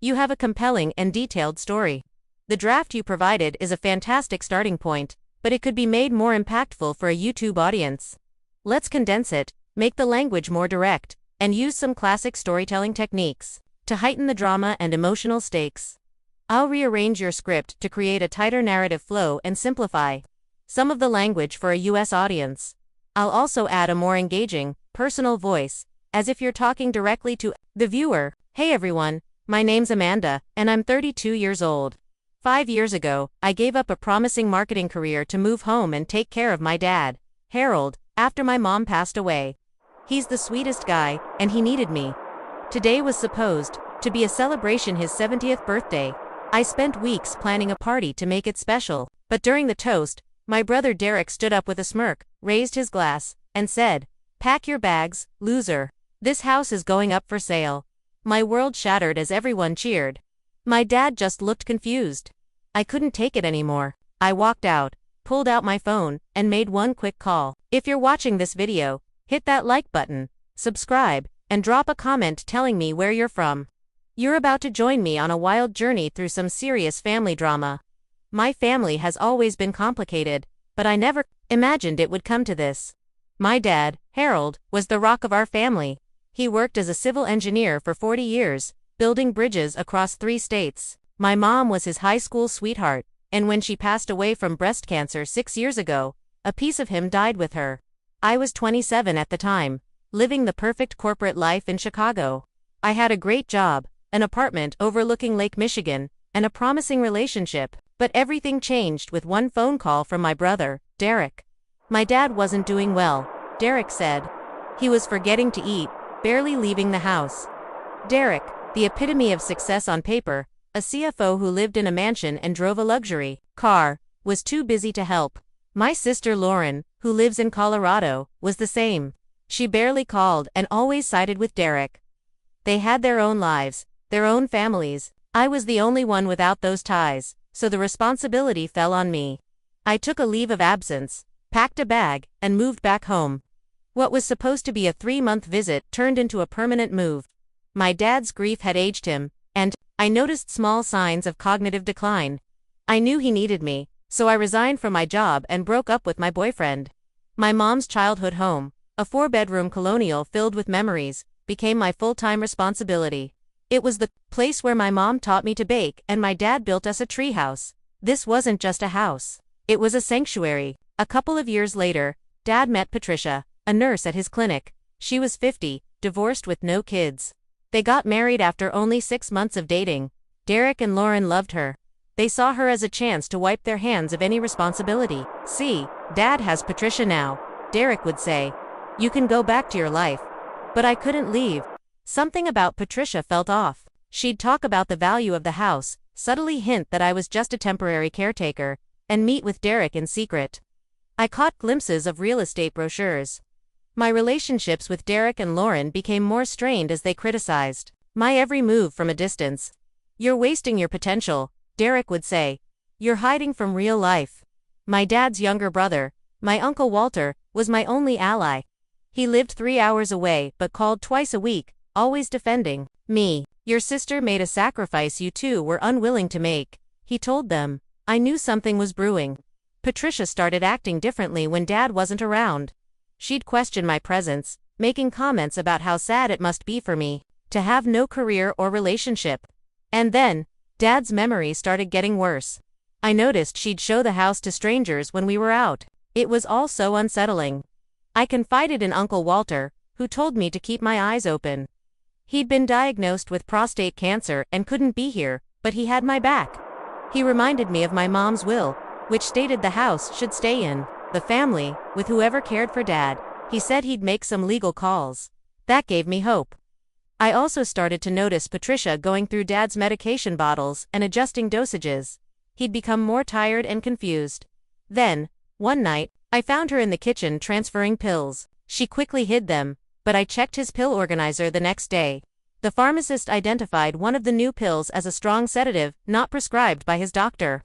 You have a compelling and detailed story. The draft you provided is a fantastic starting point, but it could be made more impactful for a YouTube audience. Let's condense it, make the language more direct, and use some classic storytelling techniques to heighten the drama and emotional stakes. I'll rearrange your script to create a tighter narrative flow and simplify some of the language for a US audience. I'll also add a more engaging, personal voice, as if you're talking directly to the viewer. Hey everyone, my name's Amanda, and I'm 32 years old. 5 years ago, I gave up a promising marketing career to move home and take care of my dad, Harold, after my mom passed away. He's the sweetest guy, and he needed me. Today was supposed to be a celebration his 70th birthday. I spent weeks planning a party to make it special, but during the toast, my brother Derek stood up with a smirk, raised his glass, and said, "Pack your bags, loser. This house is going up for sale." My world shattered as everyone cheered. My dad just looked confused. I couldn't take it anymore. I walked out, pulled out my phone, and made one quick call. If you're watching this video, hit that like button, subscribe, and drop a comment telling me where you're from. You're about to join me on a wild journey through some serious family drama. My family has always been complicated, but I never imagined it would come to this. My dad, Harold, was the rock of our family. He worked as a civil engineer for 40 years, building bridges across 3 states. My mom was his high school sweetheart, and when she passed away from breast cancer 6 years ago, a piece of him died with her. I was 27 at the time, living the perfect corporate life in Chicago. I had a great job, an apartment overlooking Lake Michigan, and a promising relationship. But everything changed with one phone call from my brother, Derek. My dad wasn't doing well, Derek said. He was forgetting to eat, barely leaving the house. Derek, the epitome of success on paper, a CFO who lived in a mansion and drove a luxury car, was too busy to help. My sister Lauren, who lives in Colorado, was the same. She barely called and always sided with Derek. They had their own lives, their own families. I was the only one without those ties, so the responsibility fell on me. I took a leave of absence, packed a bag, and moved back home. What was supposed to be a 3-month visit turned into a permanent move. My dad's grief had aged him, and I noticed small signs of cognitive decline. I knew he needed me, so I resigned from my job and broke up with my boyfriend. My mom's childhood home, a 4-bedroom colonial filled with memories, became my full-time responsibility. It was the place where my mom taught me to bake and my dad built us a treehouse. This wasn't just a house. It was a sanctuary. A couple of years later, Dad met Patricia, a nurse at his clinic. She was 50, divorced with no kids. They got married after only 6 months of dating. Derek and Lauren loved her. They saw her as a chance to wipe their hands of any responsibility. "See, Dad has Patricia now," Derek would say. "You can go back to your life." But I couldn't leave. Something about Patricia felt off. She'd talk about the value of the house, subtly hint that I was just a temporary caretaker, and meet with Derek in secret. I caught glimpses of real estate brochures. My relationships with Derek and Lauren became more strained as they criticized my every move from a distance. "You're wasting your potential," Derek would say. "You're hiding from real life." My dad's younger brother, my Uncle Walter, was my only ally. He lived 3 hours away but called twice a week, always defending me. "Your sister made a sacrifice you two were unwilling to make," he told them. I knew something was brewing. Patricia started acting differently when Dad wasn't around. She'd question my presence, making comments about how sad it must be for me to have no career or relationship. And then, Dad's memory started getting worse. I noticed she'd show the house to strangers when we were out. It was all so unsettling. I confided in Uncle Walter, who told me to keep my eyes open. He'd been diagnosed with prostate cancer and couldn't be here, but he had my back. He reminded me of my mom's will, which stated the house should stay in the family, with whoever cared for Dad. He said he'd make some legal calls. That gave me hope. I also started to notice Patricia going through Dad's medication bottles and adjusting dosages. He'd become more tired and confused. Then, one night, I found her in the kitchen transferring pills. She quickly hid them, but I checked his pill organizer the next day. The pharmacist identified one of the new pills as a strong sedative, not prescribed by his doctor.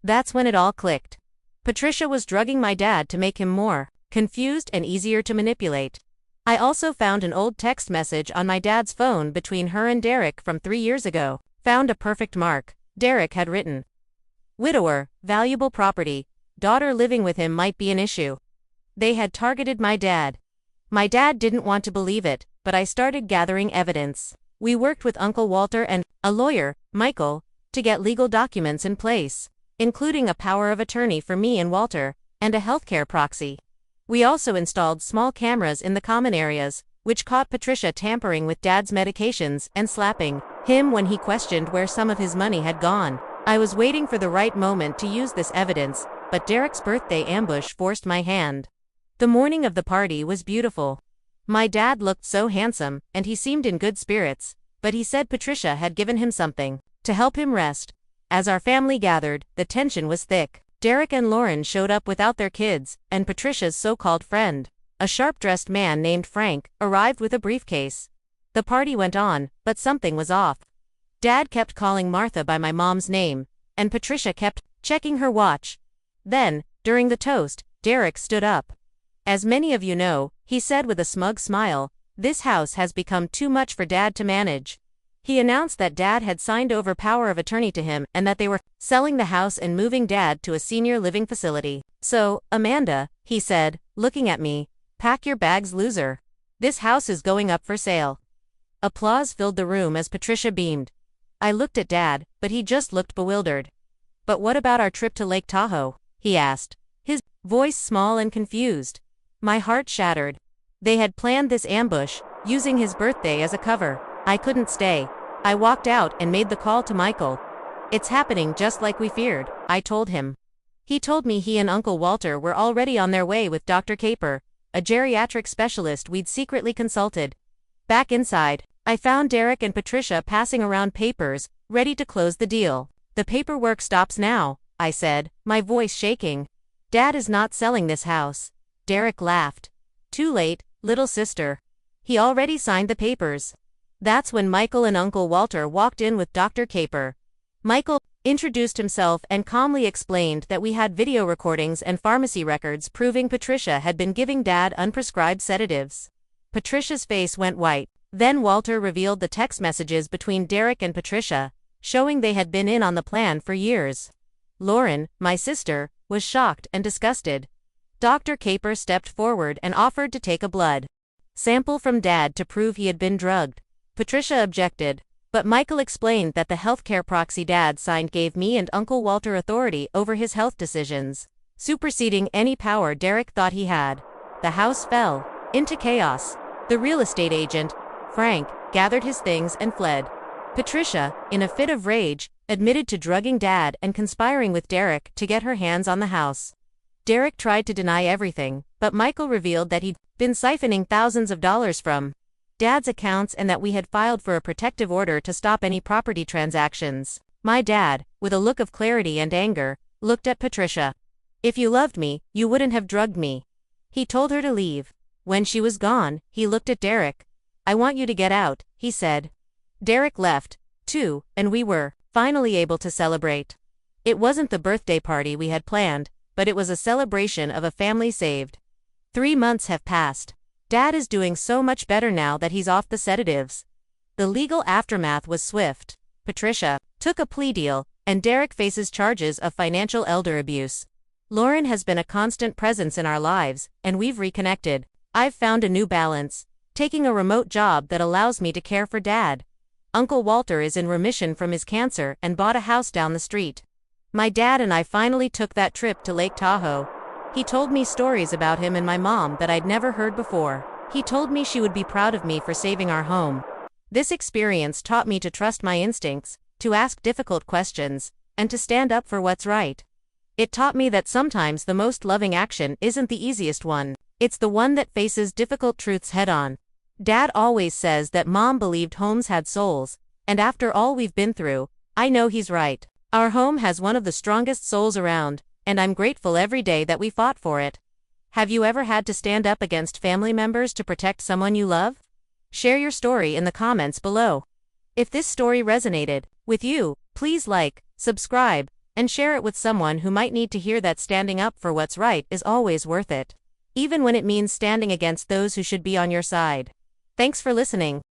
That's when it all clicked. Patricia was drugging my dad to make him more confused and easier to manipulate. I also found an old text message on my dad's phone between her and Derek from 3 years ago. Found a perfect mark, Derek had written. Widower, valuable property, daughter living with him might be an issue. They had targeted my dad. My dad didn't want to believe it, but I started gathering evidence. We worked with Uncle Walter and a lawyer, Michael, to get legal documents in place, including a power of attorney for me and Walter, and a healthcare proxy. We also installed small cameras in the common areas, which caught Patricia tampering with Dad's medications and slapping him when he questioned where some of his money had gone. I was waiting for the right moment to use this evidence, but Derek's birthday ambush forced my hand. The morning of the party was beautiful. My dad looked so handsome, and he seemed in good spirits, but he said Patricia had given him something to help him rest. As our family gathered, the tension was thick. Derek and Lauren showed up without their kids, and Patricia's so-called friend, a sharp-dressed man named Frank, arrived with a briefcase. The party went on, but something was off. Dad kept calling Martha by my mom's name, and Patricia kept checking her watch. Then, during the toast, Derek stood up. As many of you know, he said with a smug smile, "This house has become too much for Dad to manage." He announced that Dad had signed over power of attorney to him and that they were selling the house and moving Dad to a senior living facility. "So, Amanda," he said, looking at me, "pack your bags, loser. This house is going up for sale." Applause filled the room as Patricia beamed. I looked at Dad, but he just looked bewildered. "But what about our trip to Lake Tahoe?" he asked, his voice small and confused. My heart shattered. They had planned this ambush, using his birthday as a cover. I couldn't stay. I walked out and made the call to Michael. "It's happening just like we feared," I told him. He told me he and Uncle Walter were already on their way with Dr. Caper, a geriatric specialist we'd secretly consulted. Back inside, I found Derek and Patricia passing around papers, ready to close the deal. "The paperwork stops now," I said, my voice shaking. "Dad is not selling this house." Derek laughed. "Too late, little sister. He already signed the papers." That's when Michael and Uncle Walter walked in with Dr. Caper. Michael introduced himself and calmly explained that we had video recordings and pharmacy records proving Patricia had been giving Dad unprescribed sedatives. Patricia's face went white. Then Walter revealed the text messages between Derek and Patricia, showing they had been in on the plan for years. Lauren, my sister, was shocked and disgusted. Dr. Caper stepped forward and offered to take a blood sample from Dad to prove he had been drugged. Patricia objected, but Michael explained that the healthcare proxy Dad signed gave me and Uncle Walter authority over his health decisions, superseding any power Derek thought he had. The house fell into chaos. The real estate agent, Frank, gathered his things and fled. Patricia, in a fit of rage, admitted to drugging Dad and conspiring with Derek to get her hands on the house. Derek tried to deny everything, but Michael revealed that he'd been siphoning thousands of dollars from Dad's accounts and that we had filed for a protective order to stop any property transactions. My dad, with a look of clarity and anger, looked at Patricia. "If you loved me, you wouldn't have drugged me." He told her to leave. When she was gone, he looked at Derek. "I want you to get out," he said. Derek left, too, and we were finally able to celebrate. It wasn't the birthday party we had planned, but it was a celebration of a family saved. 3 months have passed. Dad is doing so much better now that he's off the sedatives. The legal aftermath was swift. Patricia took a plea deal, and Derek faces charges of financial elder abuse. Lauren has been a constant presence in our lives, and we've reconnected. I've found a new balance, taking a remote job that allows me to care for Dad. Uncle Walter is in remission from his cancer and bought a house down the street. My dad and I finally took that trip to Lake Tahoe. He told me stories about him and my mom that I'd never heard before. He told me she would be proud of me for saving our home. This experience taught me to trust my instincts, to ask difficult questions, and to stand up for what's right. It taught me that sometimes the most loving action isn't the easiest one. It's the one that faces difficult truths head-on. Dad always says that Mom believed homes had souls, and after all we've been through, I know he's right. Our home has one of the strongest souls around, and I'm grateful every day that we fought for it. Have you ever had to stand up against family members to protect someone you love? Share your story in the comments below. If this story resonated with you, please like, subscribe, and share it with someone who might need to hear that standing up for what's right is always worth it, even when it means standing against those who should be on your side. Thanks for listening.